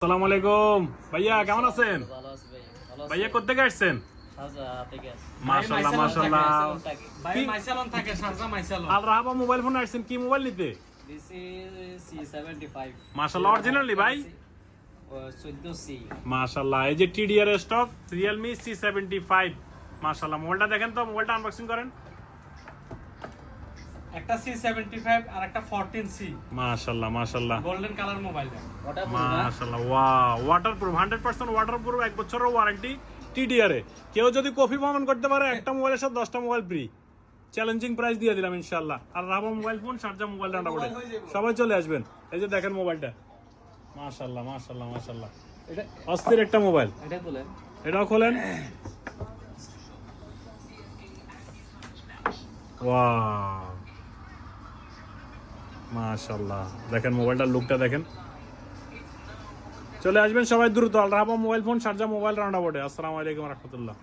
আসসালামু আলাইকুম ভাইয়া, কেমন আছেন? ভালো আছি ভাই। ভালো আছি। ভাইয়া কোথা থেকে আসছেন? শাহজাহান থেকে আসছি। মাশাআল্লাহ মাশাআল্লাহ। ভাই মাইসালন থাকে শারজা মাইসালন। আল রাহাবা মোবাইল ফোন আসছেন, কি মোবাইল নিতে? This is C75 মাশাআল্লাহ, অরিজিনালি ভাই? 14C। মাশাআল্লাহ, এই যে TDR স্টক Realme C75। মাশাআল্লাহ, মোবাইলটা দেখেন তো, মোবাইলটা আনবক্সিং করেন। একটা C75 আর একটা 14C মাশাআল্লাহ মাশাআল্লাহ গোল্ডেন কালার মোবাইলটা। ওটা পুরো মাশাআল্লাহ। ওয়াও, ওয়াটারপ্রুফ 100% ওয়াটারপ্রুফ, 1 বছরের ওয়ারেন্টি TDR এ। কেউ যদি কফি ভ্রমণ করতে পারে একটা মোবাইলের সাথে 10টা মোবাইল ফ্রি। চ্যালেঞ্জিং প্রাইস দিয়ে দিলাম ইনশাআল্লাহ। আর রাহাবা মোবাইল ফোন, শারজা মোবাইল ডান্ডা পড়ে সবাই চলে আসবেন। এই যে দেখেন মোবাইলটা, মাশাআল্লাহ মাশাআল্লাহ মাশাআল্লাহ, এটা অস্থির একটা মোবাইল। এটা বলেন। এটাও খোলেন। ওয়াও মাশাআল্লাহ, দেখেন মোবাইলটার লুকটা দেখেন। চলে আসবেন সবাই দ্রুত। আল রাহাবা মোবাইল ফোন, শারজা মোবাইল রান্না বোর্ডে। আসসালামু আলাইকুম রহমতুল্লাহ।